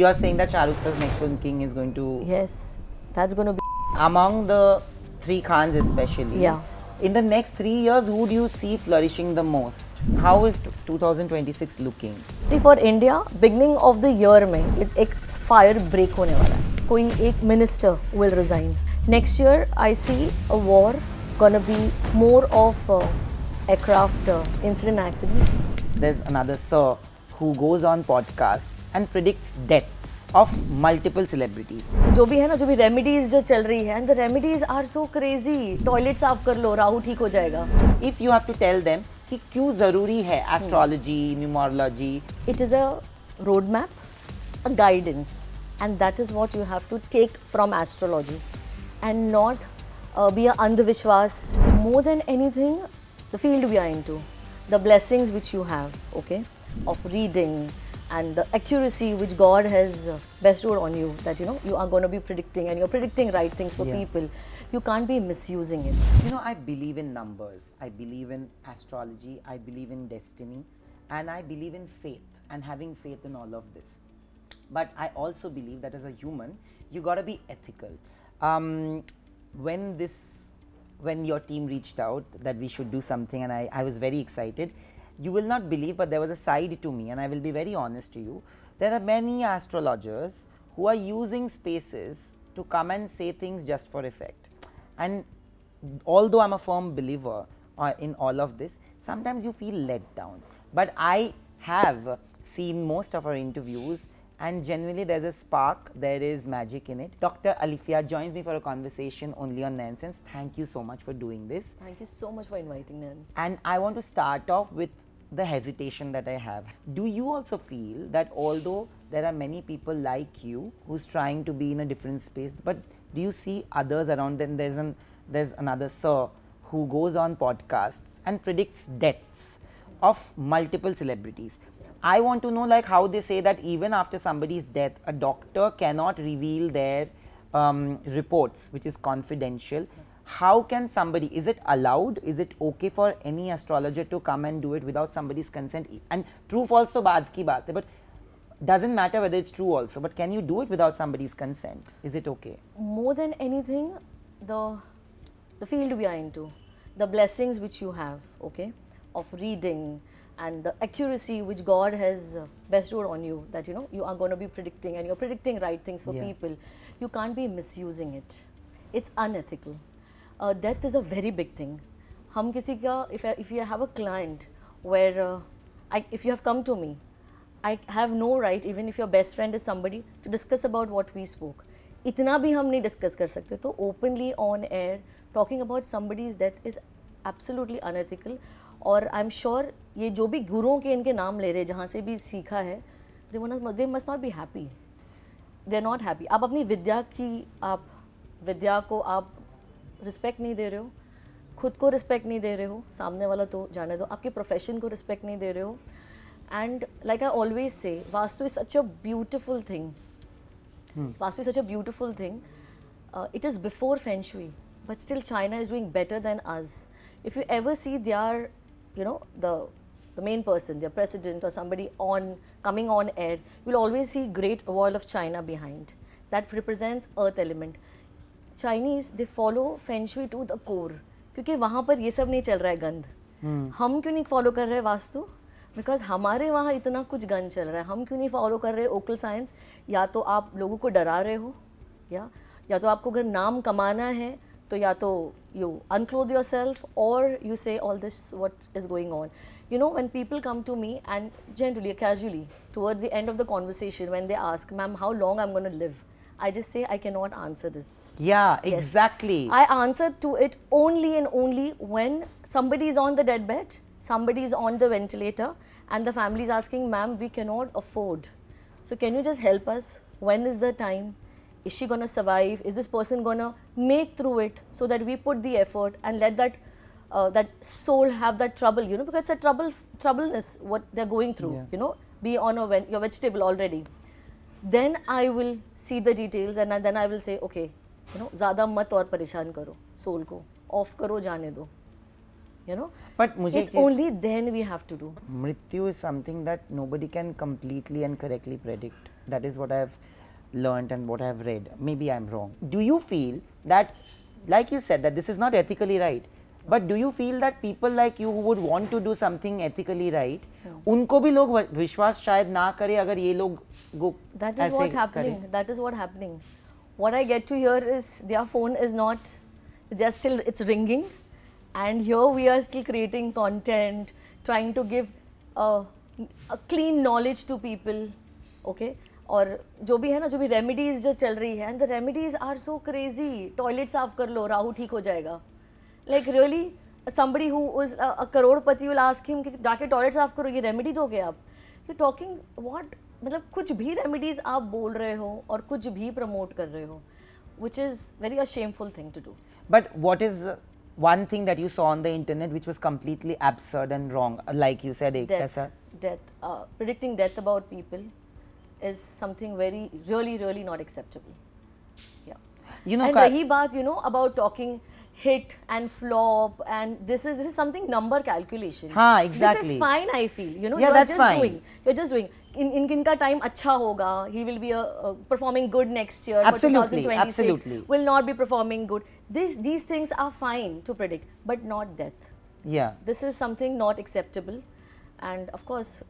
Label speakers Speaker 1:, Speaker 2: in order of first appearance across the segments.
Speaker 1: You are saying that Shah Rukh Khan's next film King is going to...
Speaker 2: Yes, that's going to be...
Speaker 1: Among the three Khans especially,
Speaker 2: Yeah.
Speaker 1: in the next 3 years, who do you see flourishing the most? How is 2026 looking?
Speaker 2: For India, beginning of the year में एक fire break होने वाला है. कोई एक minister will resign. Next year, I see a war gonna be more of aircraft incident accident.
Speaker 1: There's another sir who goes on podcasts and predicts deaths of multiple celebrities.
Speaker 2: जो भी है ना, जो भी remedies जो चल रही है, and the remedies are so crazy. Toilet साफ कर लो, राहु ठीक हो जाएगा.
Speaker 1: If you have to tell them कि क्यों जरूरी है astrology, numerology,
Speaker 2: it is a roadmap, a guidance, and that is what you have to take from astrology, and not be a andhvishwas. More than anything, the field we are into, the blessings which you have, okay, of reading, and the accuracy which God has bestowed on you, that you are going to be predicting, and you're predicting right things for people. You can't be misusing it.
Speaker 1: I believe in numbers, I believe in astrology, I believe in destiny, and I believe in faith and having faith in all of this. But I also believe that as a human, you gotta be ethical. When your team reached out that we should do something, and I was very excited, you will not believe, but there was a side to me, and I will be very honest to you. There are many astrologers who are using spaces to come and say things just for effect. And although I'm a firm believer in all of this, sometimes you feel let down. But I have seen most of our interviews, and genuinely there's a spark, there is magic in it. Dr. Alifia joins me for a conversation only on Nonsense. Thank you so much for doing this.
Speaker 2: Thank you so much for inviting me.
Speaker 1: And I want to start off with the hesitation that I have. Do you also feel that although there are many people like you who's trying to be in a different space, but do you see others around them? There's another sir who goes on podcasts and predicts deaths of multiple celebrities. I want to know, like, how they say that even after somebody's death, a doctor cannot reveal their reports, which is confidential. How can somebody, is it allowed, is it okay for any astrologer to come and do it without somebody's consent? And true false to baad ki baat hai, but doesn't matter whether it's true also, but can you do it without somebody's consent? Is it okay?
Speaker 2: More than anything, the field we are into, the blessings which you have, okay, of reading, and the accuracy which God has bestowed on you, that you are going to be predicting, and you're predicting right things for people. You can't be misusing it. It's unethical. Death is a very big thing. हम किसी का, if you have a client where if you have come to me, I have no right, even if your best friend is somebody, to discuss about what we spoke. इतना भी हम नहीं discuss कर सकते. तो openly on air talking about somebody's death is absolutely unethical. और I'm sure ये जो भी गुरुओं के इनके नाम ले रहे, जहाँ से भी सीखा है, they must not be happy. They're not happy. आप अपनी विद्या को आप रिस्पेक्ट नहीं दे रहे हो, खुद को रिस्पेक्ट नहीं दे रहे हो, सामने वाला तो जाने दो, आपके प्रोफेशन को रिस्पेक्ट नहीं दे रहे हो. And like I always say, vastu is such a beautiful thing. Vastu is such a beautiful thing. It is before feng shui, but still China is doing better than us. If you ever see they are the main person, their president or somebody coming on air, you will always see Great Wall of China behind. That represents earth element. Chinese, they follow Feng Shui to the core, क्योंकि वहाँ पर ये सब नहीं चल रहा है गंद. हम क्यों नहीं फॉलो कर रहे हैं वास्तु? बिकॉज हमारे वहाँ इतना कुछ गंद चल रहा है. हम क्यों नहीं फॉलो कर रहे ओकल साइंस? या तो आप लोगों को डरा रहे हो, या तो आपको अगर नाम कमाना है तो या तो you unclothe yourself, or you say all this what is going on. When people come to me, and generally, casually, towards the end of the conversation, when they ask, ma'am, how long I'm going to live, I just say, I cannot answer this.
Speaker 1: Yeah,
Speaker 2: Yes.
Speaker 1: exactly.
Speaker 2: I answer to it only and only when somebody is on the deathbed, somebody is on the ventilator, and the family is asking, ma'am, we cannot afford. So can you just help us? When is the time? Is she going to survive? Is this person going to make through it? So that we put the effort and let that soul have that trouble, because it's a troubleness what they're going through, be on your vegetable already. Then I will see the details, and then I will say, okay, ज़्यादा मत और परेशान करो, soul को off करो, जाने दो.
Speaker 1: But
Speaker 2: it's only then we have to do.
Speaker 1: Mrityu is something that nobody can completely and correctly predict. That is what I've learned and what I've read. Maybe I'm wrong. Do you feel that, like you said, that this is not ethically right, but do you feel that people like you who would want to do something ethically right, उनको भी लोग विश्वास शायद ना करे अगर ये लोग go
Speaker 2: That is what happening. That is what happening. What I get to hear is their phone is not, they're still, it's ringing, and here we are still creating content, trying to give a clean knowledge to people, okay? और जो भी है ना, जो भी remedies जो चल रही है, and the remedies are so crazy. Toilet साफ कर लो, राहु ठीक हो जाएगा. Like really, somebody who is a Crorepati will ask him कि जाके टॉयलेट साफ करो, ये रेमेडी दोगे आप? You're talking what? मतलब कुछ भी रेमेडीज आप बोल रहे हो और कुछ भी प्रमोट कर रहे हो, which is very a shameful thing to do.
Speaker 1: But what is one thing that you saw on the internet which was completely absurd and wrong, like you said,
Speaker 2: Death. Predicting death about people is something very, really not acceptable. Yeah.
Speaker 1: You know,
Speaker 2: and rahi baat, you know, about talking hit and flop, and this is something number calculation.
Speaker 1: हाँ, exactly.
Speaker 2: This is fine, I feel. You know,
Speaker 1: yeah,
Speaker 2: you're
Speaker 1: that's
Speaker 2: just
Speaker 1: fine.
Speaker 2: doing. You're just doing. In kinka time अच्छा होगा. He will be performing good next year.
Speaker 1: Absolutely,
Speaker 2: for 2026.
Speaker 1: absolutely.
Speaker 2: Will not be performing good. These things are fine to predict, but not death.
Speaker 1: Yeah.
Speaker 2: This is something not acceptable, and of course,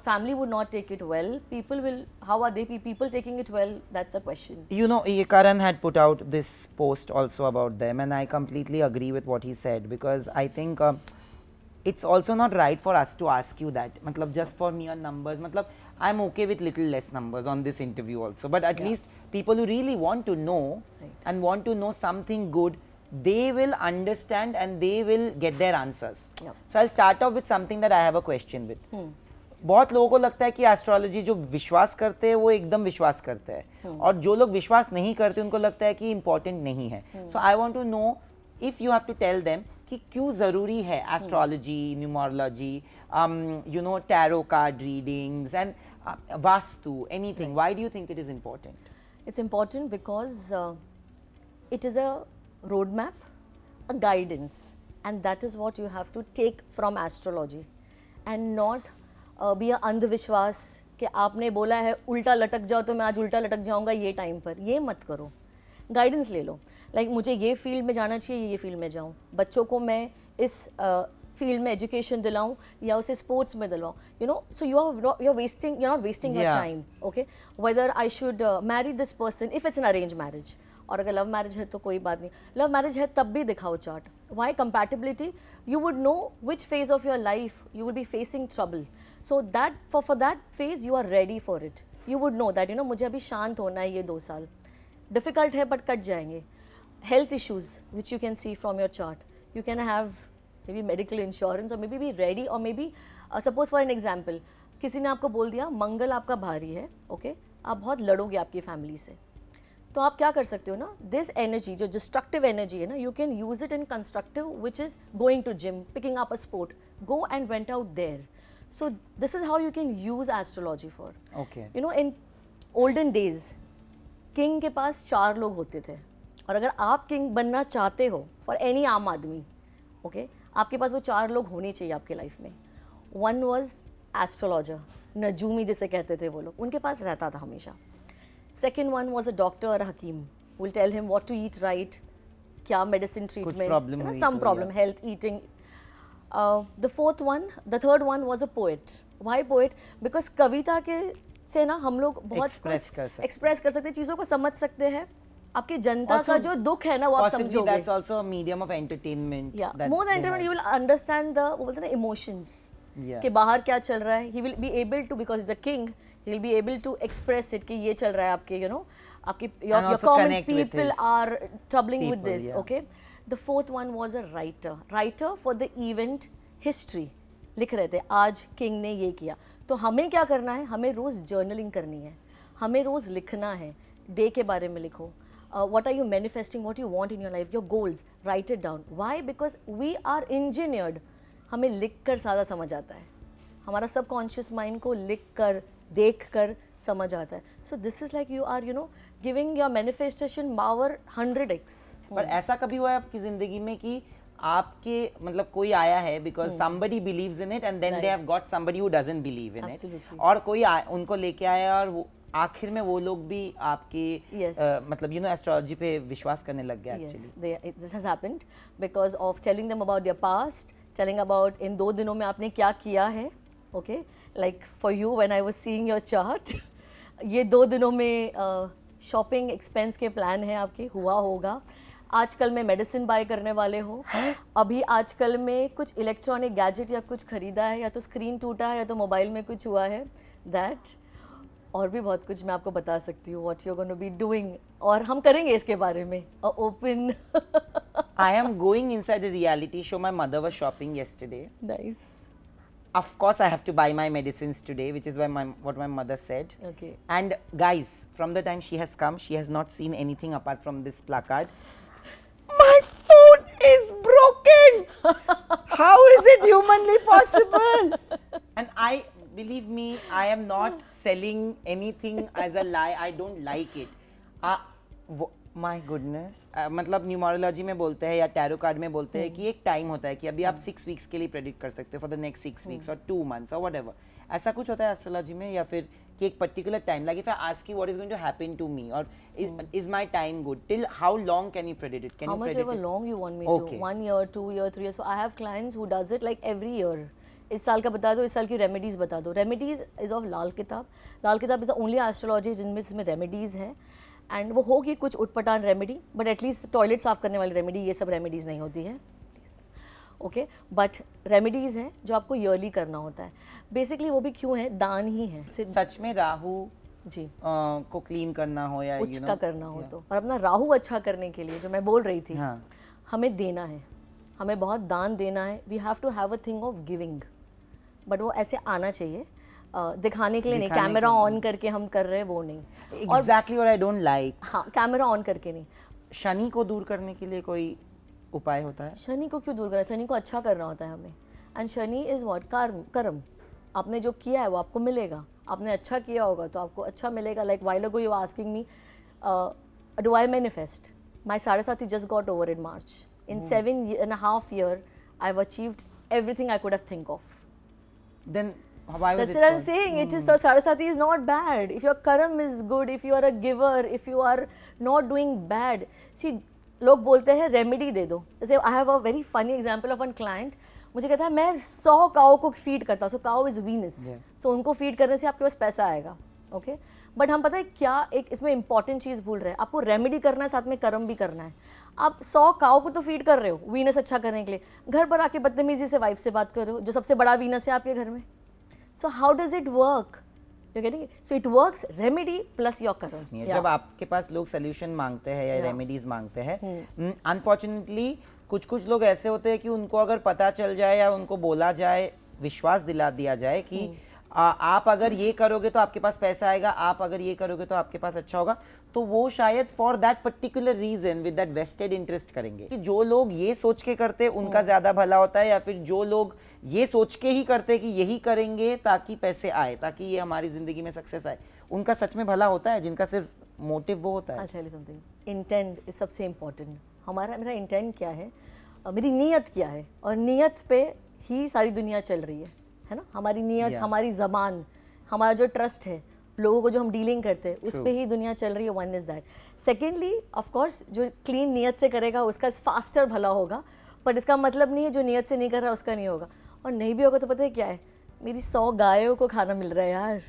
Speaker 2: family would not take it well. People will, how are they? People taking it well? That's a question.
Speaker 1: You know, Karan had put out this post also about them, and I completely agree with what he said, because I think it's also not right for us to ask you that. Matlab, just for mere numbers. Matlab, I'm okay with little less numbers on this interview also, but at least people who really want to know and want to know something good, they will understand and they will get their answers. So I'll start off with something that I have a question with. बहुत लोगों को लगता है कि astrology जो विश्वास करते हैं वो एकदम विश्वास करते हैं, और जो लोग विश्वास नहीं करते उनको लगता है कि इम्पोर्टेंट नहीं है. So I want to know if you have to tell them कि क्यों ज़रूरी है astrology, numerology, you know, tarot card readings and vastu, anything. Why do you think it is important?
Speaker 2: It's important because it is a roadmap, a guidance, and that is what you have to take from astrology, and not be a अंधविश्वास कि आपने बोला है उल्टा लटक जाओ तो मैं आज उल्टा लटक जाऊंगा ये टाइम पर. ये मत करो. गाइडेंस ले लो. लाइक मुझे ये फील्ड में जाना चाहिए, ये फील्ड में जाऊँ. बच्चों को मैं इस फील्ड में एजुकेशन दिलाऊं या उसे स्पोर्ट्स में दिलाऊं, you know. So you're not wasting your time. Okay, whether I should marry this person if it's an arranged marriage, और अगर लव मैरिज है तो कोई बात नहीं. लव मैरिज है तब भी दिखाओ chart. Why? Compatibility. You would know which phase of your life you will be facing trouble, so that for that phase you are ready for it. You would know that, you know, मुझे अभी शांत होना है ये 2 साल. Difficult है but cut जाएंगे. Health issues which you can see from your chart. You can have may be medical insurance, और मे बी रेडी, और may be suppose for an example, किसी ने आपको बोल दिया मंगल आपका भारी है, ओके, आप बहुत लड़ोगे आपकी फैमिली से. तो आप क्या कर सकते हो ना, दिस एनर्जी जो डिस्ट्रक्टिव एनर्जी है ना, you can use it in constructive, which is going to gym, picking up a sport, go and went out there. So this is how you can use astrology for. You know, in olden days king के पास 4 लोग होते थे, और अगर आप king बनना चाहते हो फॉर एनी आम आदमी, ओके, आपके पास वो 4 लोग होने चाहिए आपके लाइफ में. वन वॉज एस्ट्रोलॉजर, नजूमी जिसे कहते थे वो लोग, उनके पास रहता था हमेशा. Second one was a doctor or a hakim who will tell him what to eat right, क्या medicine treatment,
Speaker 1: problem
Speaker 2: you know,
Speaker 1: हुई
Speaker 2: some
Speaker 1: तो,
Speaker 2: problem, health, eating. The third one was a poet. Why poet? Because कविता के से ना हम लोग बहुत
Speaker 1: Express
Speaker 2: express कर सकते हैं, चीज़ों को समझ सकते हैं. आपकी जनता का जो दुख है ना वो आप समझोगे.
Speaker 1: That's also a medium of entertainment.
Speaker 2: Yeah, more than entertainment, you will understand the, वो बोलते हैं ना, emotions. कि बाहर क्या चल रहा है. He will be able to, because he's a king, he'll be able to express it कि ये चल रहा है आपके, you know, आपके your common people are troubling with this. Okay, the fourth one was a writer for the event history. लिख रहे थे आज किंग ने ये किया. तो हमें क्या करना है, हमें रोज जर्नलिंग करनी है, हमें रोज लिखना है. डे के बारे में लिखो. What are you manifesting, what you want in your life, your goals, write it down. Why? Because we are engineered. हमें लिख कर सारा समझ आता है. हमारा सबकॉन्शियस माइंड को लिख कर, देख कर समझ आता है. So this is like you are, you know, giving your manifestation power 100x.
Speaker 1: पर ऐसा कभी हुआ है आपकी जिंदगी में कि आपके मतलब कोई आया है because somebody believes in it and then they have got somebody who doesn't believe in
Speaker 2: Absolutely.
Speaker 1: it, और कोई उनको लेके आया और वो आखिर में वो लोग भी आपके
Speaker 2: Yes.
Speaker 1: मतलब एस्ट्रोलॉजी पे विश्वास करने लग गए
Speaker 2: Yes,
Speaker 1: actually.
Speaker 2: this has happened because of telling them about their past, telling about इन 2 दिनों में आपने क्या किया है. Okay, like for you when I was seeing your chart, ये 2 दिनों में शॉपिंग एक्सपेंस के प्लान है आपके, हुआ होगा. आजकल में मेडिसिन बाय करने वाले हो, अभी आजकल में कुछ इलेक्ट्रॉनिक गैजेट या कुछ खरीदा है, या तो स्क्रीन टूटा है या तो मोबाइल में कुछ हुआ है. दैट और भी बहुत कुछ मैं आपको बता सकती हूँ what you are going to be doing, और हम करेंगे इसके बारे में open.
Speaker 1: I am going inside a reality show. My mother was shopping yesterday.
Speaker 2: Nice.
Speaker 1: Of course, I have to buy my medicines today, which is what my mother said.
Speaker 2: Okay.
Speaker 1: And guys, from the time she has come, she has not seen anything apart from this placard. My phone is broken. How is it humanly possible? And believe me, I am not selling anything as a lie. I don't like it. My goodness. मतलब numerology में बोलते हैं या tarot card में बोलते हैं कि एक टाइम होता है कि अभी आप 6 वीक्स के लिए प्रेडिक्ट कर सकते हो फॉर द नेक्स्ट 6 वीक्स और 2 मंथ्स और व्हाटएवर. ऐसा कुछ होता है एस्ट्रोलॉजी में, या फिर कि एक particular time like if I ask you what is going to happen to me और is my time good, till how long can you predict it? Can
Speaker 2: How
Speaker 1: you
Speaker 2: much
Speaker 1: predict
Speaker 2: ever
Speaker 1: it?
Speaker 2: long you want me
Speaker 1: Okay.
Speaker 2: to? 1 year, 2 year, 3 years. So I have clients who does it like every year. इस साल का बता दो, इस साल की remedies बता दो. रेमेडीज इज ऑफ लाल किताब. लाल किताब इज द ओनली एस्ट्रोलॉजी जिसमें रेमेडीज है. एंड वो होगी कुछ उटपटांग रेमेडी, बट एटलीस्ट टॉयलेट साफ करने वाली रेमेडी, ये सब रेमेडीज नहीं होती है. ओके, बट रेमेडीज हैं जो आपको ईयरली करना होता है. बेसिकली वो भी क्यों है, दान ही है.
Speaker 1: सच में राहु
Speaker 2: जी
Speaker 1: को क्लीन करना हो या
Speaker 2: उच्च का करना हो तो, और अपना राहु अच्छा करने के लिए जो मैं बोल रही थी,
Speaker 1: हाँ.
Speaker 2: हमें देना है, हमें बहुत दान देना है. We have to have a thing of giving, but वो ऐसे आना चाहिए, दिखाने के लिए नहीं. कैमरा ऑन करके हम कर रहे हैं वो नहीं.
Speaker 1: Exactly what I don't like.
Speaker 2: हाँ, कैमरा ऑन करके नहीं.
Speaker 1: शनि को दूर करने के लिए कोई उपाय होता है?
Speaker 2: शनि को क्यों दूर करना? शनि को अच्छा करना होता है हमें. एंड शनि इज व्हाट, कर्म. आपने जो किया है वो आपको मिलेगा. आपने अच्छा किया होगा तो आपको अच्छा मिलेगा. Like while ago you asking me do I manifest. My 7.5 just got over in March. In 7.5 years I've achieved everything I could have think of.
Speaker 1: Then why was
Speaker 2: That's
Speaker 1: it
Speaker 2: what I'm
Speaker 1: called?
Speaker 2: saying. It is the 7.5 is not bad. If your karma is good, if you are a giver, if you are not doing bad. See, लोग बोलते हैं remedy दे दो. जैसे I have a very funny example of one client. मुझे कहता है मैं 100 काओ को फीड करता हूँ. सो काओ इज वीनस, सो उनको फीड करने से आपके पास पैसा आएगा. ओके, बट हम पता है क्या एक इसमें इंपॉर्टेंट चीज़ भूल रहे हैं. आपको रेमेडी करना है, साथ में कर्म भी करना है. आप 100 काओ को तो फीड कर रहे हो वीनस अच्छा करने के लिए, घर पर आके बदतमीजी से वाइफ से बात कर रहे हो जो सबसे बड़ा वीनस है आपके घर में. So how does it work? You getting it? So it works remedy plus your कर्म.
Speaker 1: जब आपके पास लोग सोल्यूशन मांगते हैं या रेमेडीज मांगते हैं, अनफॉर्चुनेटली कुछ लोग ऐसे होते हैं कि उनको अगर पता चल जाए या उनको बोला जाए, विश्वास दिला दिया जाए कि आप अगर ये करोगे तो आपके पास पैसा आएगा, आप अगर ये करोगे तो आपके पास अच्छा होगा, तो वो शायद for that particular reason with that vested interest करेंगे. कि जो लोग ये सोच के करते उनका ज्यादा भला होता है, या फिर जो लोग ये सोच के ही करते कि यही करेंगे ताकि पैसे आए, ताकि ये हमारी जिंदगी में सक्सेस आए, उनका सच में भला होता है जिनका सिर्फ मोटिव वो होता है.
Speaker 2: I'll tell you something. Intent is सबसे इम्पोर्टेंट. मेरा इंटेंट क्या है, मेरी नीयत क्या है, और नीयत पे ही सारी दुनिया चल रही है ना. हमारी नीयत, हमारी ज़बान, हमारा जो ट्रस्ट है, लोगों को जो हम डीलिंग करते हैं, उस पे ही दुनिया चल रही है. One is that. Secondly of course जो क्लीन नीयत से करेगा उसका फास्टर भला होगा, बट इसका मतलब नहीं है जो नीयत से नहीं कर रहा उसका नहीं होगा. और नहीं भी होगा तो पता है क्या है, मेरी 100 गायों को खाना मिल रहा है यार.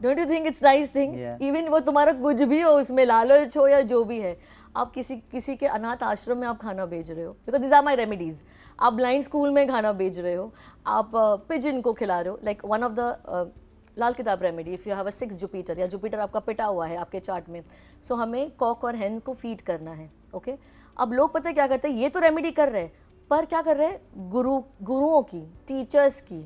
Speaker 2: Don't you think it's nice thing? Even वो तुम्हारा कुछ भी हो, उसमें लालच हो या जो भी है, आप किसी के अनाथ आश्रम में आप खाना भेज रहे हो, because this are my remedies. आप ब्लाइंड स्कूल में खाना भेज रहे हो, आप पिजन को खिला रहे हो. लाइक वन ऑफ द लाल किताब remedy, if you have a 6 Jupiter, या जुपिटर आपका पिटा हुआ है आपके चार्ट में, सो हमें कॉक और हैन को फीड करना है. ओके, अब लोग पता है क्या करते हैं, ये तो रेमेडी कर रहे हैं, पर क्या कर रहे हैं, गुरुओं की, टीचर्स की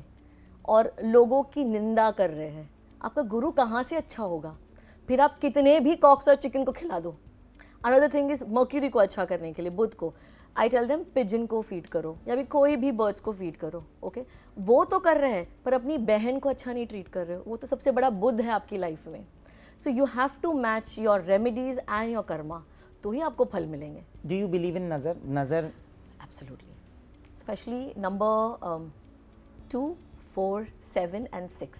Speaker 2: और लोगों की निंदा कर रहे हैं. आपका गुरु कहाँ से अच्छा होगा? फिर आप कितने भी कॉक्स और चिकन को खिला दो. अनदर थिंग इज मर्क्यूरी को अच्छा करने के लिए, बुध को, आई टेल देम पिजन को फीड करो, या भी कोई भी बर्ड्स को फीड करो. ओके, वो तो कर रहे हैं, पर अपनी बहन को अच्छा नहीं ट्रीट कर रहे हो. वो तो सबसे बड़ा बुध है आपकी लाइफ में. So you have to match your remedies and your karma, तो ही आपको फल मिलेंगे.
Speaker 1: डू यू बिलीव इन नजर?
Speaker 2: एब्सोल्युटली. स्पेशली नंबर 2, 4, 7 एंड 6,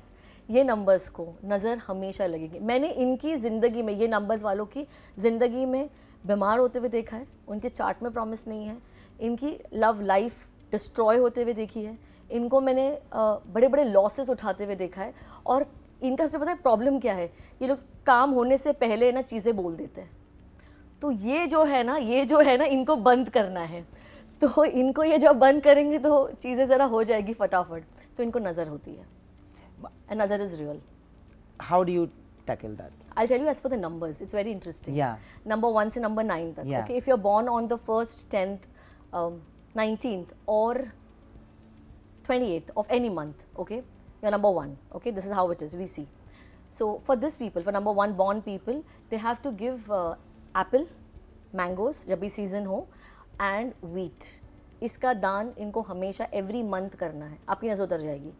Speaker 2: ये नंबर्स को नज़र हमेशा लगेगी। मैंने इनकी ज़िंदगी में, ये नंबर्स वालों की ज़िंदगी में बीमार होते हुए देखा है, उनके चार्ट में प्रॉमिस नहीं है, इनकी लव लाइफ डिस्ट्रॉय होते हुए देखी है, इनको मैंने बड़े बड़े लॉसेस उठाते हुए देखा है। और इनका सबसे पता है प्रॉब्लम क्या है, ये लोग काम होने से पहले ना चीज़ें बोल देते हैं। तो ये जो है ना इनको बंद करना है। तो इनको ये जब बंद करेंगे तो चीज़ें ज़रा हो जाएगी फटाफट। तो इनको नज़र होती है, एंड नज़र is real.
Speaker 1: How do you tackle that?
Speaker 2: I'll tell you as per the numbers. It's very interesting.
Speaker 1: Yeah.
Speaker 2: Number 1 से number 9 तक.
Speaker 1: Yeah.
Speaker 2: Okay, if you're born on the 1st, 10th, 19th or 28th of any month, okay, you're number 1. Okay, this is how it is. We see. So for this people, for number 1 born people, they have to give apple, mangoes जब भी season हो, and wheat. इसका दान इनको हमेशा every month करना है। आपकी नज़र उतर जाएगी।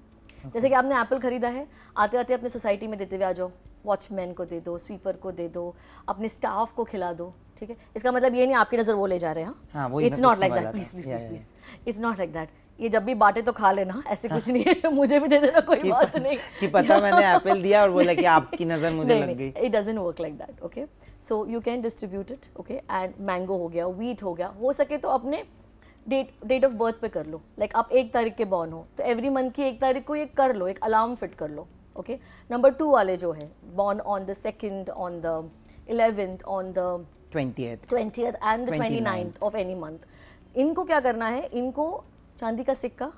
Speaker 2: जैसे कि आपने एप्पल खरीदा है, आते आते अपने सोसाइटी में देते हुए आ जाओ, वॉचमैन को दे दो, स्वीपर को दे दो, अपने स्टाफ को खिला दो, ठीक है। इसका मतलब ये नहीं आपकी नज़र वो ले जा रहे हैं, it's not like that, please please please, it's not like that. ये जब भी बांटे तो खा लेना, ऐसे कुछ नहीं है, मुझे भी दे देना, कोई बात नहीं
Speaker 1: कि पता मैंने एप्पल दिया और बोला कि आपकी नज़र मुझे लग गई।
Speaker 2: It doesn't work like that, okay. So you can distribute it, okay. And mango हो गया, व्हीट हो गया, हो सके तो अपने डेट ऑफ बर्थ पे कर लो। लाइक आप 1 तारीख के बॉर्न हो तो एवरी मंथ की 1 तारीख को ये कर लो, एक अलार्म फिट कर लो, ओके। नंबर 2 वाले जो है born on the 2nd, on the 11th, on the 20th and the 29th of any month, इनको क्या करना है, इनको चांदी का सिक्का,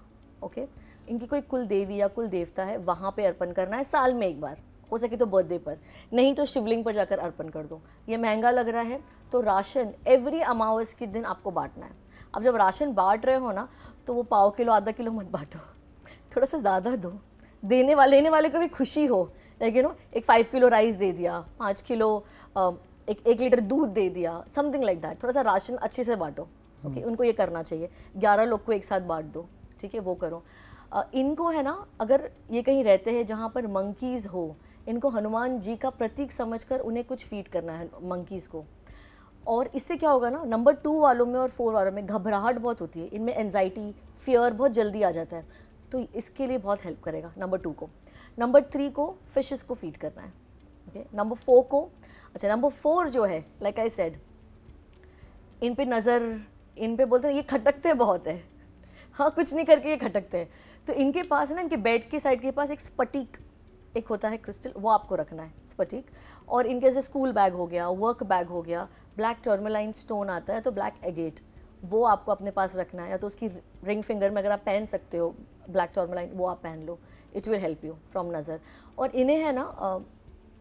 Speaker 2: ओके, इनकी कोई कुल देवी या कुल देवता है वहाँ पे अर्पण करना है साल में 1 बार, हो सके तो बर्थडे पर, नहीं तो शिवलिंग पर जाकर अर्पण कर दो। ये महंगा लग रहा है तो राशन एवरी अमावस के दिन आपको बांटना है। अब जब राशन बांट रहे हो ना, तो वो पाव किलो आधा किलो मत बांटो, थोड़ा सा ज़्यादा दो, लेने वाले को भी खुशी हो। लाइक यू नो, एक 5 किलो राइस दे दिया, 5 किलो एक लीटर दूध दे दिया, समथिंग लाइक दैट। थोड़ा सा राशन अच्छे से बांटो, ओके। उनको ये करना चाहिए, 11 लोग को एक साथ बांट दो, ठीक है, वो करो। इनको है ना, अगर ये कहीं रहते हैं जहाँ पर मंकीज़ हो, इनको हनुमान जी का प्रतीक समझकर उन्हें कुछ फीड करना है मंकीज़ को। और इससे क्या होगा ना, नंबर 2 वालों में और 4 वालों में घबराहट बहुत होती है, इनमें एंजाइटी, फियर बहुत जल्दी आ जाता है, तो इसके लिए बहुत हेल्प करेगा नंबर 2 को। नंबर 3 को फिशेस को फीड करना है, ओके। नंबर 4 को, अच्छा नंबर 4 जो है, लाइक आई सेड, इन पे नज़र, इन पे बोलते हैं ये खटकते बहुत है, हाँ कुछ नहीं करके ये खटकते हैं, तो इनके पास है ना, इनके बेड की साइड के पास एक स्फटिक एक होता है क्रिस्टल, वो आपको रखना है, स्फटिक। और इनके जैसे स्कूल बैग हो गया, वर्क बैग हो गया, ब्लैक टर्मलाइन स्टोन आता है तो ब्लैक एगेट, वो आपको अपने पास रखना है, या तो उसकी रिंग फिंगर में अगर आप पहन सकते हो ब्लैक टर्मलाइन, वो आप पहन लो, it will help you from नज़र। और इन्हें है ना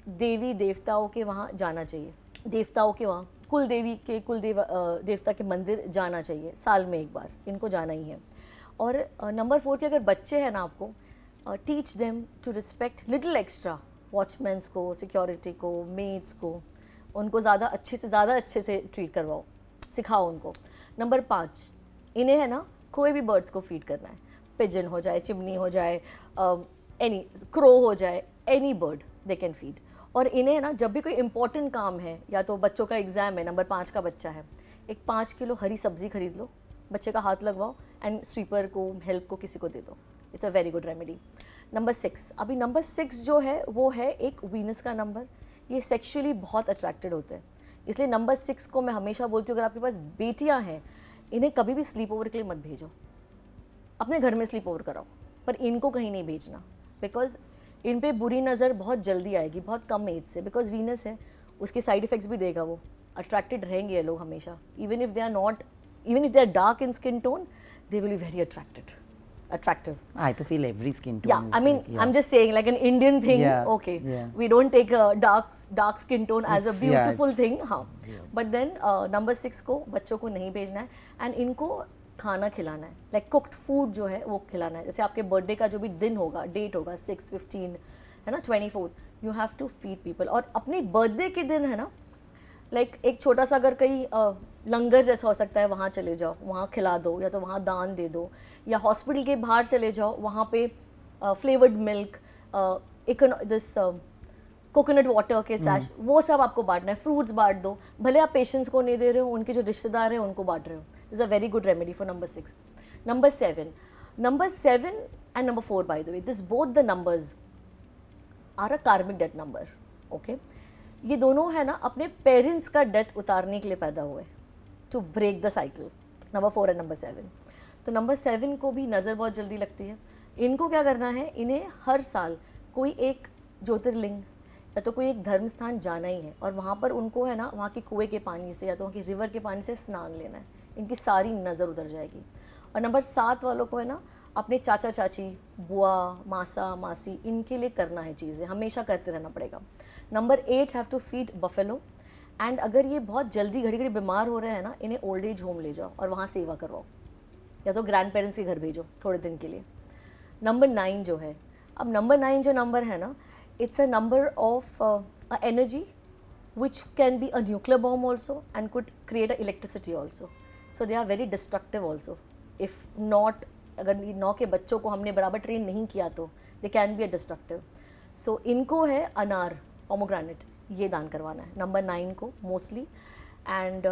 Speaker 2: देवी देवताओं के वहाँ जाना चाहिए, देवताओं के वहाँ, कुल देवी के देवता के मंदिर जाना चाहिए साल में 1 बार, इनको जाना ही है। और नंबर 4 के अगर बच्चे हैं ना, आपको teach them to respect little extra, watchmans को, सिक्योरिटी को, मेड्स को, उनको ज़्यादा अच्छे से ट्रीट करवाओ, सिखाओ उनको। नंबर 5, इन्हें है ना कोई भी बर्ड्स को फीड करना है, पिजन हो जाए, चिमनी हो जाए, एनी क्रो हो जाए, any bird they can feed. और इन्हें ना जब भी कोई इंपॉर्टेंट काम है, या तो बच्चों का एग्ज़ाम है, नंबर 5 का बच्चा है, एक 5 किलो हरी सब्जी खरीद लो, बच्चे का हाथ लगवाओ, एंड स्वीपर को, हेल्प को किसी को दे दो, it's a very good remedy. Number 6, अभी नंबर 6 जो है वो है एक वीनस का नंबर, ये सेक्सुअली बहुत अट्रैक्टेड होते हैं, इसलिए नंबर 6 को मैं हमेशा बोलती हूँ, अगर आपके पास बेटियाँ हैं, इन्हें कभी भी स्लीप ओवर के लिए मत भेजो, अपने घर में स्लीप ओवर कराओ, पर इनको कहीं नहीं भेजना, बिकॉज इन पे बुरी नज़र बहुत जल्दी आएगी, बहुत कम एज से, बिकॉज वीनस है, उसके साइड इफ़ेक्ट्स भी देगा, वो अट्रैक्टेड रहेंगे ये लोग हमेशा, even if they are dark in skin tone, they will be very attractive.
Speaker 1: I to feel every skin tone.
Speaker 2: Yeah, I mean, I'm just saying, like an Indian thing.
Speaker 1: Yeah,
Speaker 2: okay,
Speaker 1: yeah.
Speaker 2: We don't take a dark skin tone as a beautiful
Speaker 1: it's-
Speaker 2: thing. हाँ, but then number 6 को बच्चों को नहीं भेजना है, and इनको खाना खिलाना है, like cooked food जो है वो खिलाना है। जैसे आपके बर्थडे का जो भी दिन होगा, डेट होगा 6, 15 है ना, 24, you have to feed people। और अपनी बर्थडे के दिन है ना, लाइक एक छोटा सा अगर कहीं लंगर जैसा हो सकता है, वहाँ चले जाओ, वहाँ खिला दो, या तो वहाँ दान दे दो, या हॉस्पिटल के बाहर चले जाओ, वहाँ पे flavoured milk, this coconut water के सैश, वो सब आपको बांटना है, फ्रूट्स बांट दो, भले आप पेशेंट्स को नहीं दे रहे हो, उनके जो रिश्तेदार हैं उनको बांट रहे हो, is a very good remedy for number 6। Number 7. Number 7 and number 4, by the way, this both the numbers are a karmic debt number. Okay? ये दोनों है ना अपने पेरेंट्स का डेट उतारने के लिए पैदा हुए, to break the cycle. Number 4 and number 7. तो नंबर 7 को भी नज़र बहुत जल्दी लगती है. इनको क्या करना है, इन्हें हर साल कोई एक ज्योतिर्लिंग या तो कोई एक धर्म स्थान जाना ही है, और वहाँ पर उनको है ना वहाँ के कुएं के पानी से या तो वहाँ की रिवर के पानी से स्नान लेना है. इनकी सारी नज़र उतर जाएगी. और नंबर 7 वालों को है ना अपने चाचा चाची, बुआ, मासा, मासी, इनके लिए करना है चीज़ें, हमेशा करते रहना पड़ेगा. Number 8 have to feed buffalo. And अगर ये बहुत जल्दी घड़ी घड़ी बीमार हो रहे हैं ना, इन्हें ओल्ड एज होम ले जाओ और वहाँ सेवा करवाओ, या तो ग्रैंड पेरेंट्स के घर भेजो थोड़े दिन के लिए. नंबर 9 जो है, अब नंबर 9 जो नंबर है ना, it's a number of a energy which can be a nuclear bomb also and could create a electricity also. So they are very destructive also. If not, अगर 9 के बच्चों को हमने बराबर ट्रेन नहीं किया तो they can be a destructive. So इनको है अनार, pomegranate, ये दान करवाना है नंबर 9 को mostly. And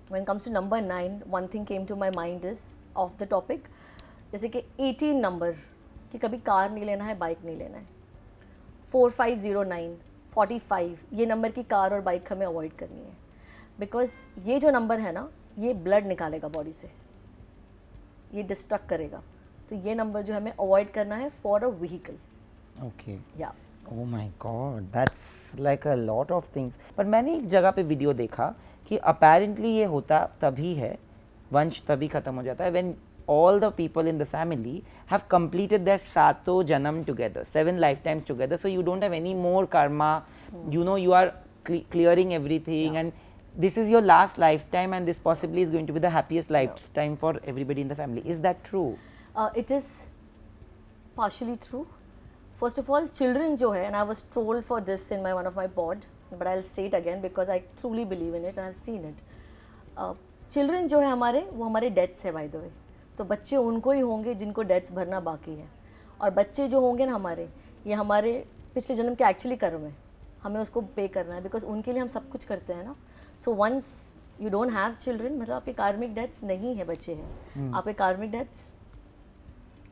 Speaker 2: when it comes to number 9, one thing came to my mind is of the topic, जैसे कि 18 नंबर कि कभी कार नहीं लेना है, बाइक नहीं लेना है. 4509, 45 ये नंबर की कार और बाइक हमें अवॉइड करनी है, बिकॉज ये जो नंबर है ना, ये ब्लड निकालेगा बॉडी से, ये डिस्ट्रक्ट करेगा. तो ये नंबर जो हमें अवॉइड करना है फॉर अ व्हीकल.
Speaker 1: ओके.
Speaker 2: या
Speaker 1: Oh my God, that's like a lot of things. पर मैंने एक जगह पे वीडियो देखा कि apparently ये होता तभी है, वंश तभी खत्म हो जाता है when all the people in the family have completed their sato janam together, 7 lifetimes together, so you don't have any more karma. You know, you are clearing everything, and this is your last lifetime, and this possibly is going to be the happiest lifetime for everybody in the family. Is that true?
Speaker 2: It is partially true. First of all, children जो है, and I was told for this in one of my pod, but I'll say it again because I truly believe in it and I've seen it. Children जो है हमारे, वो हमारे dates है by the way. तो बच्चे उनको ही होंगे जिनको डेट्स भरना बाकी है, और बच्चे जो होंगे ना हमारे, ये हमारे पिछले जन्म के एक्चुअली कर्म है, हमें उसको पे करना है, बिकॉज उनके लिए हम सब कुछ करते हैं ना. So once you don't have children, मतलब आपके कार्मिक डेट्स नहीं है, बच्चे हैं, आपके कार्मिक डेट्स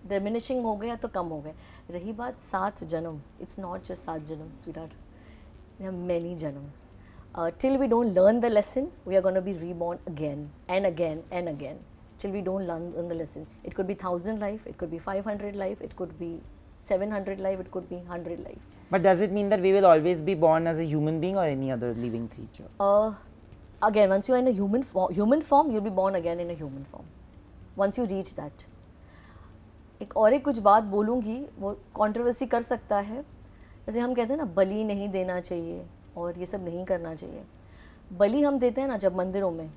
Speaker 2: डिमिनिशिंग हो गए या तो कम हो गए. रही बात 7 जन्म, it's not just 7 janam sweetheart, we have many janams. Till we don't learn the lesson, we are going to be reborn again and again and again. Till we don't learn the lesson, it could be 1,000 life, it could be 500 life, it could be 700 life, it could be 100 life.
Speaker 1: But does it mean that we will always be born as a human being or any other living creature?
Speaker 2: Again, once you are in a human form, you'll be born again in a human form. Once you reach that. एक और एक कुछ बात बोलूँगी, वो controversy कर सकता है. जैसे हम कहते हैं ना, बलि नहीं देना चाहिए और ये सब नहीं करना चाहिए. बलि हम देते हैं ना जब मंदिरों में,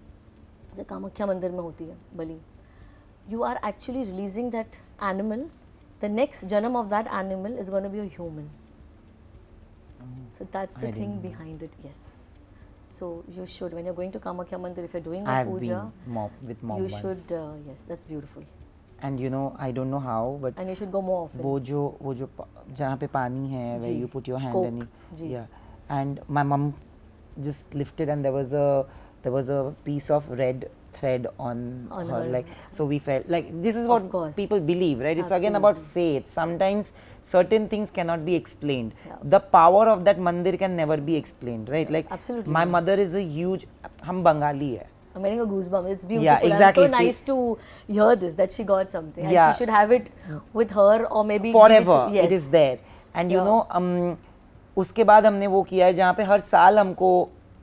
Speaker 2: जैसे कामाख्या मंदिर में होती है बलि, you are actually releasing that animal, the next janam of that animal is going to be a human. So that's the thing behind it. Yes, so you should, when you are going to Kamakhya mandir, if you are doing a puja,
Speaker 1: with mom
Speaker 2: you
Speaker 1: once.
Speaker 2: should yes, that's beautiful.
Speaker 1: And you know, I don't know how, but
Speaker 2: And you should go more often.
Speaker 1: वो जो जहाँ पे पानी है, where
Speaker 2: ji,
Speaker 1: you put your hand
Speaker 2: Coke,
Speaker 1: and
Speaker 2: ji.
Speaker 1: yeah, and my mom just lifted and there was a piece of red thread on
Speaker 2: On
Speaker 1: her,
Speaker 2: her.
Speaker 1: like, so we felt like this is
Speaker 2: Of
Speaker 1: what
Speaker 2: course.
Speaker 1: people believe, right? It's again about faith. Sometimes certain things cannot be explained.
Speaker 2: Yeah.
Speaker 1: The power of that mandir can never be explained, right? Like
Speaker 2: Absolutely
Speaker 1: my
Speaker 2: not.
Speaker 1: mother is a huge, हम बंगाली है.
Speaker 2: I'm getting a goosebump. It's beautiful.
Speaker 1: Yeah, exactly.
Speaker 2: And so nice to hear this, that she got something. And
Speaker 1: Yeah.
Speaker 2: she should have it with her or maybe give
Speaker 1: Forever,
Speaker 2: it to, yes.
Speaker 1: it is there. And you
Speaker 2: Yeah.
Speaker 1: know, उसके बाद हमने वो किया है जहाँ पे हर साल हमको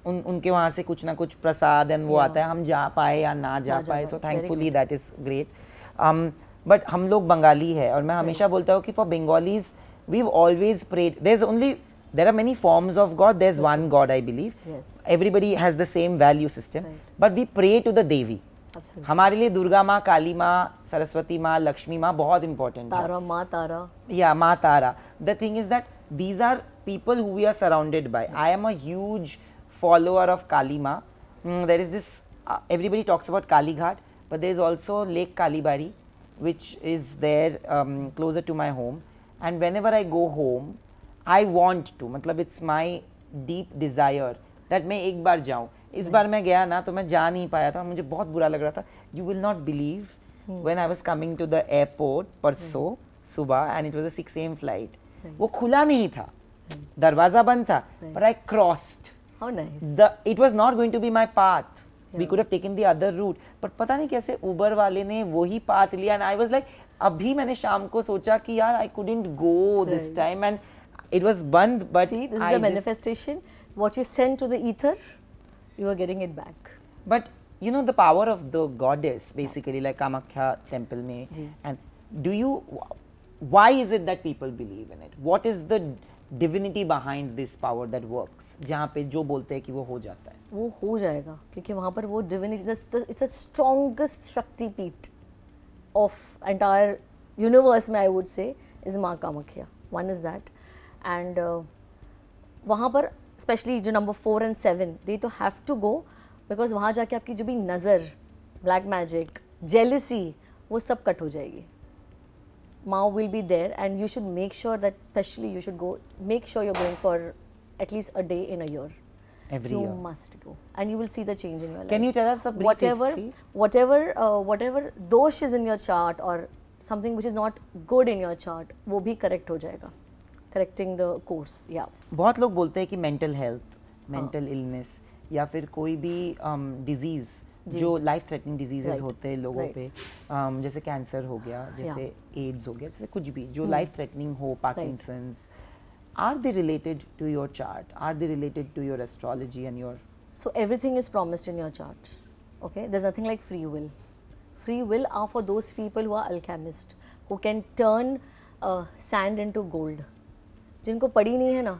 Speaker 1: उनके वहाँ से कुछ ना कुछ प्रसाद एंड वो
Speaker 2: Yeah.
Speaker 1: आता है, हम जा पाए या ना जा
Speaker 2: जा
Speaker 1: पाए.
Speaker 2: पाए.
Speaker 1: सो
Speaker 2: Very
Speaker 1: thankfully that is great. But हम लोग बंगाली है, और मैं हमेशा बोलता हूँ कि for Bengalis we have always prayed. There are many forms of God. There's one God, I believe.
Speaker 2: Yes.
Speaker 1: Everybody has the same value system.
Speaker 2: Right.
Speaker 1: But we pray to the Devi.
Speaker 2: Absolutely.
Speaker 1: हमारे लिए दुर्गा माँ, काली माँ, सरस्वती माँ, लक्ष्मी माँ बहुत important है.
Speaker 2: Tara, Ma Tara.
Speaker 1: Yeah, Ma Tara. The thing is that these are people who we are surrounded by. Yes. I am a huge follower of Kali Ma. There is this, everybody talks about Kali Ghat, but there is also Lake Kalibari, which is there closer to my home. And whenever I go home, I want to, मतलब it's my deep desire that मैं एक बार जाऊँ. इस बार मैं गया ना तो मैं जा नहीं पाया था, मुझे बहुत बुरा लग रहा था. You will not believe when I was coming to the airport परसों सुबह and it was a 6 a.m. flight. वो खुला नहीं था, दरवाजा बंद था, but I crossed.
Speaker 2: How nice.
Speaker 1: It was not going to be my path. We could have taken the other route. But पता नहीं कैसे उबर वाले ने वही path लिया and I was like, अभी मैंने शाम को सोचा कि यार I couldn't go this time and it was बंद but
Speaker 2: See, this is
Speaker 1: I
Speaker 2: the
Speaker 1: just-
Speaker 2: manifestation. What you send to the ether, you are getting it back.
Speaker 1: But you know the power of the goddess basically like Kamakhya temple में
Speaker 2: जी.
Speaker 1: and do you why is it that people believe in it? What is the divinity behind this power that works? जहाँ पे जो बोलते हैं कि वो हो जाता है.
Speaker 2: वो हो जाएगा क्योंकि वहाँ पर वो divinity, it's the strongest शक्ति पीठ of entire universe में I would say is माँ Kamakhya. One is that and वहाँ पर especially जो number 4 and 7 they तो have to go because वहाँ जाके आपकी जो भी नज़र, black magic, jealousy वो सब कट हो जाएगी. Mao will be there and you should make sure that especially you should go, make sure you're going for at least a day in a year.
Speaker 1: Every
Speaker 2: You
Speaker 1: year.
Speaker 2: must go and you will see the change in your life.
Speaker 1: Can you tell us a brief history?
Speaker 2: whatever dosh is in your chart or something which is not good in your chart वो भी correct हो जाएगा. Correcting the course, yeah.
Speaker 1: बहुत लोग बोलते हैं कि mental health, mental illness या फिर कोई भी डिजीज जो लाइफ थ्रेटनिंग डिजीजेस
Speaker 2: Right.
Speaker 1: होते हैं लोगों
Speaker 2: Right.
Speaker 1: पे जैसे कैंसर हो गया, जैसे एड्स हो गया, जैसे कुछ भी जो लाइफ थ्रेटनिंग हो, Parkinson's, are they related to your chart? Are they related to your astrology and your
Speaker 2: So everything is promised in your chart. Okay, there's nothing like free will. Free will are for those people who are alchemists, who can turn sand into gold. जिनको पड़ी नहीं है ना,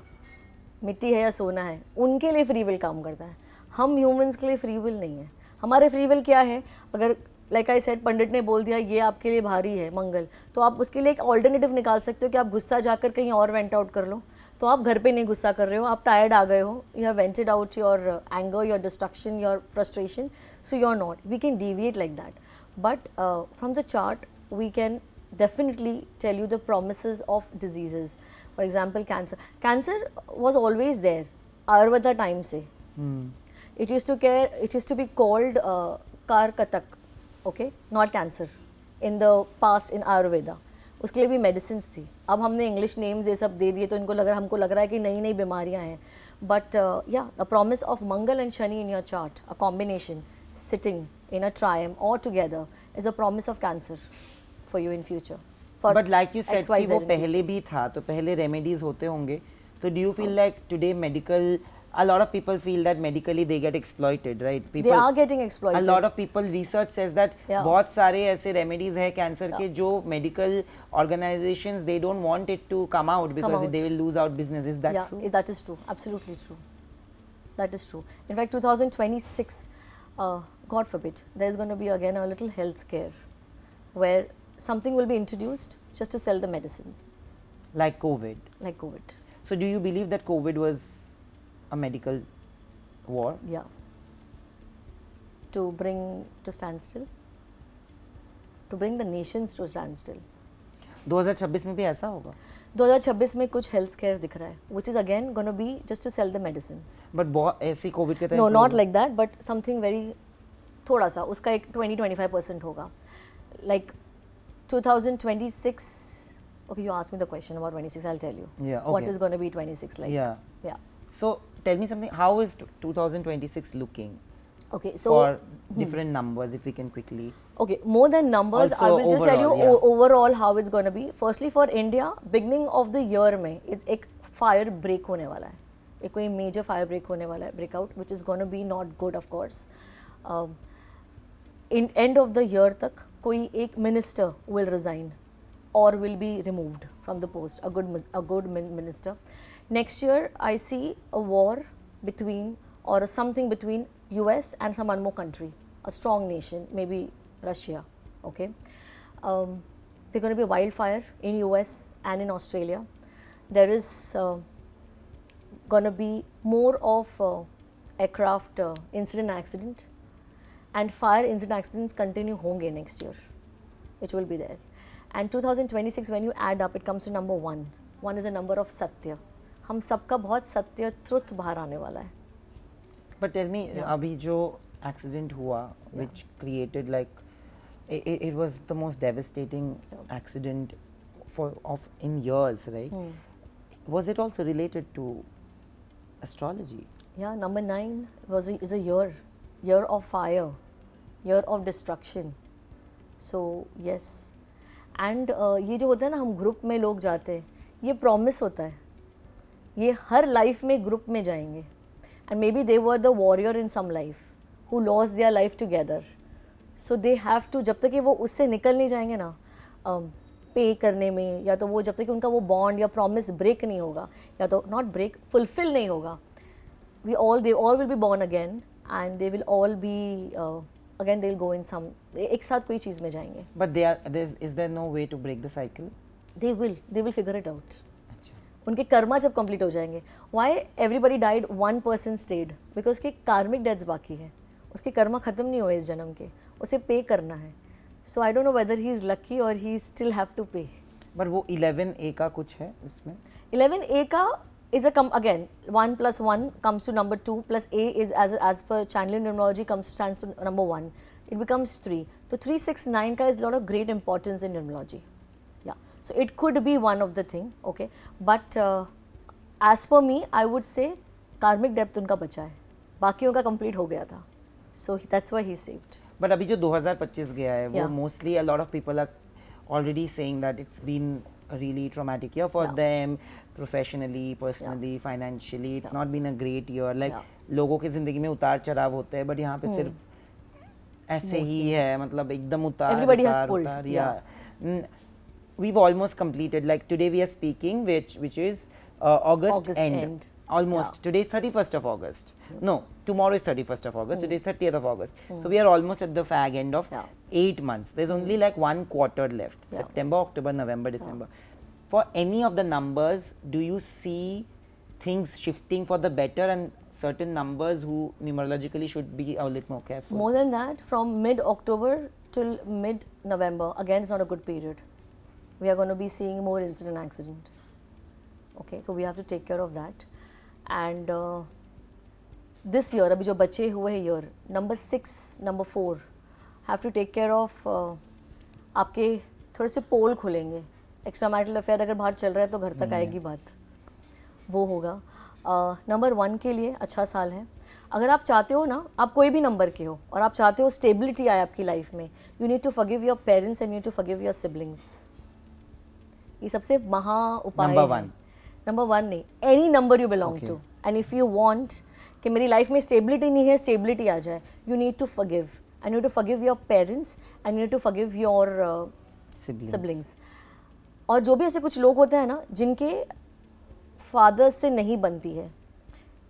Speaker 2: मिट्टी है या सोना है, उनके लिए फ्री विल काम करता है. हम ह्यूमंस के लिए फ्री विल नहीं है. हमारे फ्री विल क्या है? अगर लाइक आई सेड पंडित ने बोल दिया ये आपके लिए भारी है मंगल, तो आप उसके लिए एक ऑल्टरनेटिव निकाल सकते हो कि आप गुस्सा जाकर कहीं और वेंट आउट कर लो. तो आप घर पे नहीं गुस्सा कर रहे हो, आप टायर्ड आ गए हो, you have vented out your anger, your destruction, your frustration, so you are not. We can deviate like that, but from the chart we can definitely tell you the promises of diseases. For example, cancer was always there Ayurveda time se. It used to be called Karkatak, okay, not cancer in the past in Ayurveda. उसके लिए भी medicines थी. अब हमने English names ये सब दे दिए तो हमको लग रहा है कि नई नई बीमारियां हैं. बट या the promise of Mangal and Shani in your chart, a combination sitting in a trine or together is a promise of cancer for you in future.
Speaker 1: But like you said कि वो पहले भी था तो पहले रेमेडीज होते होंगे. तो do you feel like today medical a lot of people feel that medically they get exploited, right? People,
Speaker 2: they are getting exploited.
Speaker 1: A lot of people research says that बहुत सारे ऐसे remedies है cancer के जो medical organizations they don't want it to come out because they will lose out business. Is that true?
Speaker 2: Yeah, that is true. Absolutely true. That is true. In fact, 2026, God forbid, there is going to be again a little health scare where something will be introduced just to sell the medicines.
Speaker 1: Like COVID.
Speaker 2: Like COVID.
Speaker 1: So do you believe that COVID was a medical war?
Speaker 2: Yeah. To bring to standstill. To bring the nations to standstill.
Speaker 1: 2026 में भी ऐसा होगा?
Speaker 2: 2026 में कुछ health scare दिख रहा है, which is again going to be just to sell the medicine.
Speaker 1: But बहुत ऐसी COVID के
Speaker 2: No, not like that, but something very थोड़ा सा उसका एक 20-25% होगा. Like 2026. Okay, you asked me the question about 26. I'll tell you.
Speaker 1: Yeah. Okay.
Speaker 2: What is going to be 26 like?
Speaker 1: Yeah.
Speaker 2: Yeah.
Speaker 1: So tell me something. How is 2026 looking
Speaker 2: Okay. So
Speaker 1: for different numbers, if we can quickly?
Speaker 2: okay, more than numbers,
Speaker 1: Also
Speaker 2: I will just tell you
Speaker 1: overall,
Speaker 2: overall how it's going to be. Firstly, for India, beginning of the year में एक fire break होने वाला है. एक कोई major fire break होने वाला है, breakout, which is going to be not good, of course. In end of the year तक कोई एक minister will resign or will be removed from the post. A good minister. Next year, I see a war between or something between US and some one more country, a strong nation, maybe Russia. Okay, there's going to be a wildfire in US and in Australia. There is going to be more of aircraft incident accident, and fire incident accidents continue होंगे next year, which will be there. And 2026 when you add up, it comes to number 1. 1 is a number of सत्य. हम सबका बहुत सत्य truth बाहर आने वाला है.
Speaker 1: But tell me, अभी जो accident हुआ, which created like it was the most devastating accident in years, right? Was it also related to astrology?
Speaker 2: Yeah, number 9 is a year of fire, year of destruction. So yes, and ये जो होता है ना, हम group में लोग जाते हैं, ये प्रॉमिस होता है, ये हर लाइफ में ग्रुप में जाएंगे. And maybe they were the warrior in some life who lost their life together. So they have to, जब तक कि वो उससे निकल नहीं जाएंगे ना पे करने में, या तो वो जब तक कि उनका वो बॉन्ड या प्रॉमिस ब्रेक नहीं होगा, या तो नॉट ब्रेक, फुलफिल नहीं होगा, they all will be born again and they will all be again they'll go in some, एक साथ कोई चीज़ में जाएंगे.
Speaker 1: But is there no way to break the cycle?
Speaker 2: They will figure it out. उनके कर्मा जब complete हो जाएंगे. Why everybody died, one person stayed? Because के कार्मिक डेथ्स बाकी है, उसके कर्मा ख़त्म नहीं हुए इस जन्म के, उसे पे करना है. So I don't know whether he is lucky or he still have to pay.
Speaker 1: But वो 11A का कुछ है उसमें?
Speaker 2: 11A का is again 1 plus 1 comes to number 2 plus A is as per Chandelier numerology stands to number 1. It becomes 3. So 3, 6, 9 का is a lot of great importance in numerology. Yeah. So it could be one of the thing. Okay. But as per me, I would say karmic depth उनका बचा है, बाकियों का complete हो गया था. So that's why he saved.
Speaker 1: But अभी जो 2025 गया है, वो mostly a lot of people are already saying that it's been a really traumatic year for them, professionally, personally, financially. It's not been a great year. Like लोगों की जिंदगी में उतार चढ़ाव होते हैं, but यहाँ पे सिर्फ ऐसे ही है, मतलब एकदम उतार
Speaker 2: Everybody has
Speaker 1: उतार
Speaker 2: pulled,
Speaker 1: उतार. Yeah. We've almost completed. Like today we are speaking, which is August end. Almost. Today is 31st of August. No, tomorrow is 31st of August. Today is 30th of August. So we are almost at the fag end of 8 months. There's only like 1 quarter left. September, October, November, December. For any of the numbers, do you see things shifting for the better, and certain numbers who numerologically should be a little more careful?
Speaker 2: More than that, from mid-October till mid-November, again it's not a good period. We are going to be seeing more incident accident. Okay, so we have to take care of that. And this year, अभी जो बचे हुए year, number 6, number 4, have to take care of आपके थोड़े से पोल खुलेंगे. Extra marital affair अगर बाहर चल रहा है तो घर तक आएगी बात, वो होगा. नंबर 1 के लिए अच्छा साल है. अगर आप चाहते हो ना, आप कोई भी नंबर के हो और आप चाहते हो स्टेबिलिटी आए आपकी लाइफ में, you need to forgive your parents and you need to forgive your siblings. ये सबसे महा उपाय है. नंबर 1 नहीं, any number you belong to. And if you want कि मेरी लाइफ में स्टेबिलिटी नहीं है, स्टेबिलिटी आ जाए, you need to forgive and you need to forgive your parents and you need to forgive your siblings. और जो भी ऐसे कुछ लोग होते हैं ना जिनके फादर्स से नहीं बनती है,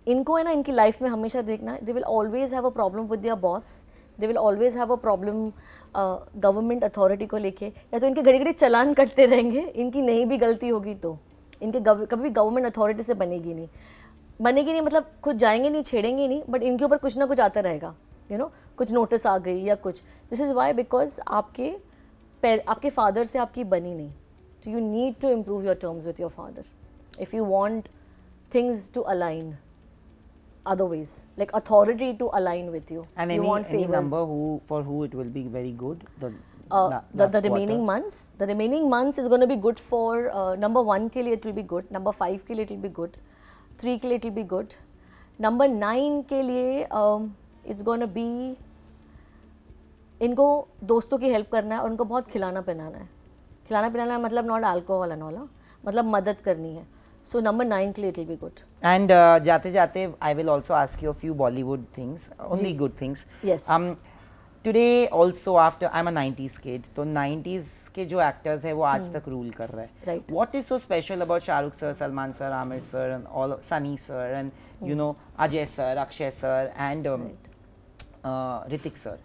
Speaker 2: इनको है ना इनकी लाइफ में हमेशा देखना, they will always have a problem with their boss, they will always have a problem government authority को लेके, या तो इनके घड़ी घड़ी चलान कटते रहेंगे. इनकी नहीं भी गलती होगी तो इनके कभी भी गवर्नमेंट अथॉरिटी से बनेगी नहीं मतलब खुद जाएंगे नहीं, छेड़ेंगे नहीं, बट इनके ऊपर कुछ ना कुछ आता रहेगा. कुछ नोटिस आ गई या कुछ. दिस इज़ वाई, बिकॉज आपके फादर से आपकी बनी नहीं. So you need to improve your terms with your father if you want things to align. Otherwise, like authority to align with you.
Speaker 1: And
Speaker 2: you
Speaker 1: any number for who it will be very good.
Speaker 2: The remaining months. The remaining months is going to be good for number 1 के लिए it will be good. Number 5 के लिए it will be good. 3 के लिए it will be good. Number 9 के लिए it's going to be, इनको दोस्तों की हेल्प करना है और उनको बहुत खिलाना पिलाना मतलब नॉट अल्कोहल एंड ऑल, मतलब मदद करनी है. सो नंबर 9 के लिए it will be good.
Speaker 1: And जाते जाते I will also ask you a few Bollywood things, only good things.
Speaker 2: Yes.
Speaker 1: Today also after I am a 90s kid, तो 90s के जो एक्टर्स है वो आज तक रूल कर रहे हैं.
Speaker 2: Right.
Speaker 1: What is so special about Shahrukh sir, Salman sir, Aamir sir and all, Sunny sir and you know Ajay sir, Akshay sir and Hrithik sir,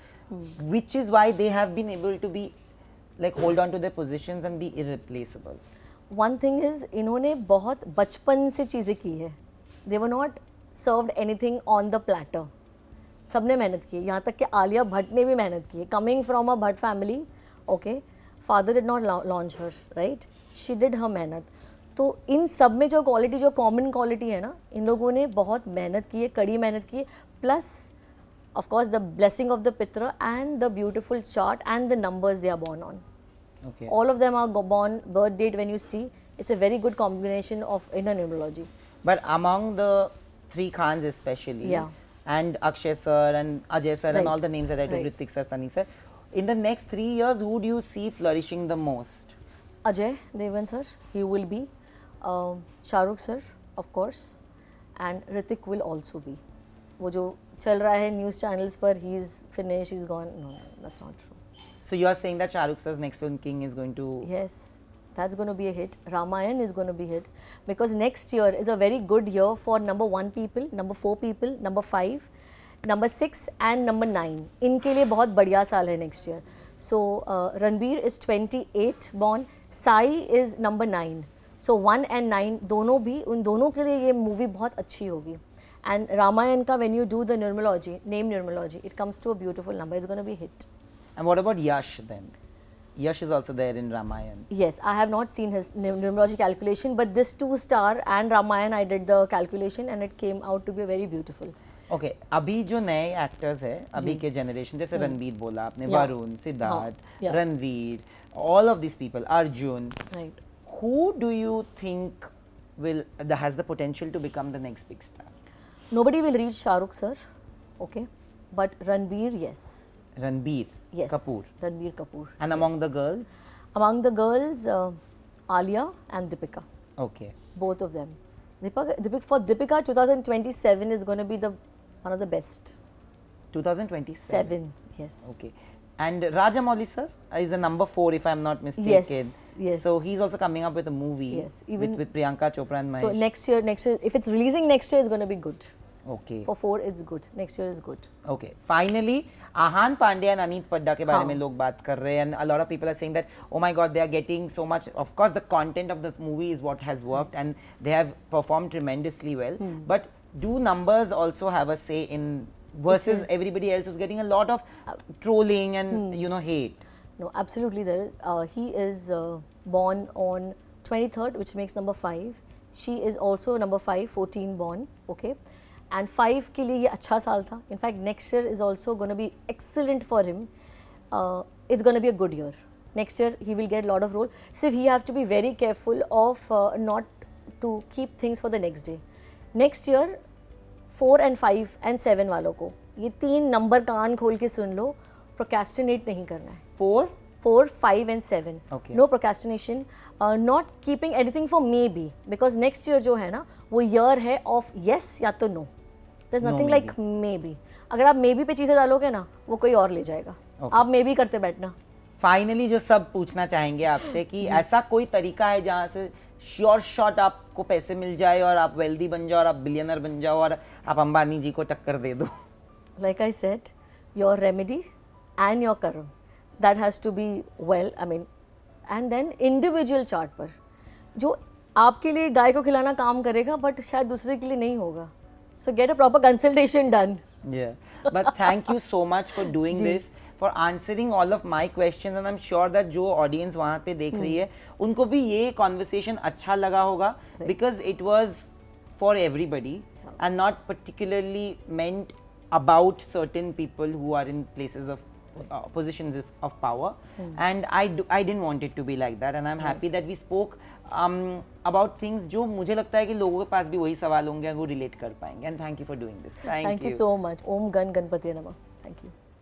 Speaker 1: which is why they have been able to be like hold on to their positions and be irreplaceable?
Speaker 2: One thing is, इन्होंने बहुत बचपन से चीज़ें की है. They were not served anything on the platter. सबने मेहनत की है, यहाँ तक कि आलिया भट्ट ने भी मेहनत की है. Coming from a Bhatt family, okay, father did not launch her, right? She did her मेहनत. तो इन सब में जो क्वालिटी, जो कॉमन क्वालिटी है ना, इन लोगों ने बहुत मेहनत की है, कड़ी मेहनत की है, plus of course the blessing of the Pitra and the beautiful chart and the numbers they are born on.
Speaker 1: Okay.
Speaker 2: All of them are born birth date. When you see, it's a very good combination of inner numerology.
Speaker 1: But among the three Khans especially,
Speaker 2: Yeah.
Speaker 1: and Akshay sir and Ajay sir
Speaker 2: Right.
Speaker 1: and all the names that I took,
Speaker 2: Right.
Speaker 1: Ritik sir, Sunny sir, in the next 3 years, who do you see flourishing the most?
Speaker 2: Ajay Devgan sir, he will be. Shahrukh sir, of course, and Ritik will also be. वो जो चल रहा है news channels पर, he's finished, he's gone. No, that's not true.
Speaker 1: So you are saying that Shah Rukh sir's next film King is going to...
Speaker 2: Yes, that's going to be a hit. Ramayan is going to be hit because next year is a very good year for number 1 people, number 4 people, number 5, number 6 and number 9. इनके लिए बहुत बढ़िया साल है next year. So Ranbir is 28 born, Sai is number 9. So 1 and 9 दोनों भी, उन दोनों के लिए ये movie बहुत अच्छी होगी. And Ramayan का when you do the numerology, name numerology, it comes to a beautiful number. It's going to be a hit.
Speaker 1: And what about Yash then? Yash is also there in Ramayan.
Speaker 2: Yes, I have not seen his numerology calculation, but this 2-star and Ramayan, I did the calculation and it came out to be very beautiful.
Speaker 1: Okay, अभी जो नए actors है अभी के generation, जैसे रणबीर बोला आपने, Varun, Siddharth,
Speaker 2: yeah.
Speaker 1: Ranveer, all of these people, Arjun,
Speaker 2: Right.
Speaker 1: who do you think has the potential to become the next big star?
Speaker 2: Nobody will reach Shahrukh sir, okay, but Ranbir, yes.
Speaker 1: Ranbir
Speaker 2: Yes.
Speaker 1: Kapoor.
Speaker 2: Ranbir Kapoor.
Speaker 1: And among
Speaker 2: yes.
Speaker 1: the girls?
Speaker 2: Among the girls, Alia and Deepika,
Speaker 1: Okay.
Speaker 2: both of them. For Deepika, 2027 is going to be one of the best.
Speaker 1: 2027?
Speaker 2: Yes.
Speaker 1: Okay. And Rajamouli sir is a number 4 if I'm not mistaken.
Speaker 2: Yes.
Speaker 1: So he's also coming up with a movie
Speaker 2: Yes, even-
Speaker 1: with Priyanka Chopra and Mahesh.
Speaker 2: So next year, if it's releasing next year, it's going to be good.
Speaker 1: Okay.
Speaker 2: For 4, it's good. Next year is good.
Speaker 1: Okay. Finally, Ahan Pandey and Aneet Padda के बारे
Speaker 2: हाँ.
Speaker 1: में लोग बात कर रहे हैं, and a lot of people are saying that, oh my God, they are getting so much. Of course, the content of the movie is what has worked, and they have performed tremendously well. But do numbers also have a say in versus everybody else who's getting a lot of trolling and hate?
Speaker 2: No, absolutely there is. He is born on 23rd, which makes number 5. She is also number 5, 14 born. Okay. And 5 के लिए ये अच्छा साल था. In fact, next year is also going to be excellent for him. It's going to be a good year. Next year he will get a lot of role. So he have to be very careful of not to keep things for the next day. Next year 4 and 5 and 7 वालों को ये 3 number कान खोल के सुन लो, procrastinate नहीं करना है. 4, 5 and 7.
Speaker 1: Okay.
Speaker 2: No procrastination. Not keeping anything for maybe, because next year जो है ना वो year है of yes या तो no. There's
Speaker 1: No
Speaker 2: nothing
Speaker 1: maybe.
Speaker 2: like maybe. अगर आप maybe पे चीज़ें डालोगे ना वो कोई और ले जाएगा.
Speaker 1: Okay.
Speaker 2: आप maybe करते बैठना.
Speaker 1: फाइनली जो सब पूछना चाहेंगे आपसे कि ऐसा कोई तरीका है जहाँ से श्योर शॉट आपको पैसे मिल जाए और आप वेल्दी बन जाओ और आप बिलियनर बन जाओ और आप अंबानी जी को टक्कर दे दो?
Speaker 2: Like I said, your remedy and your karma, that has to be well, I mean, and then individual chart पर जो आपके लिए गाय को खिलाना काम करेगा बट शायद दूसरे के लिए नहीं होगा. So get a proper consultation done.
Speaker 1: Yeah, but thank you so much for doing this, for answering all of my questions, and I'm sure that जो audience वहाँ पे देख रही है उनको भी ये conversation अच्छा लगा होगा, because it was for everybody and not particularly meant about certain people who are in places of positions of power, and I didn't want it to be like that, and I'm happy that we spoke about things जो मुझे लगता है कि लोगों के पास भी वही सवाल होंगे और वो relate कर पाएंगे, and thank you for doing this.
Speaker 2: Thank you so much. Om Gan Ganpati Namah. Thank you.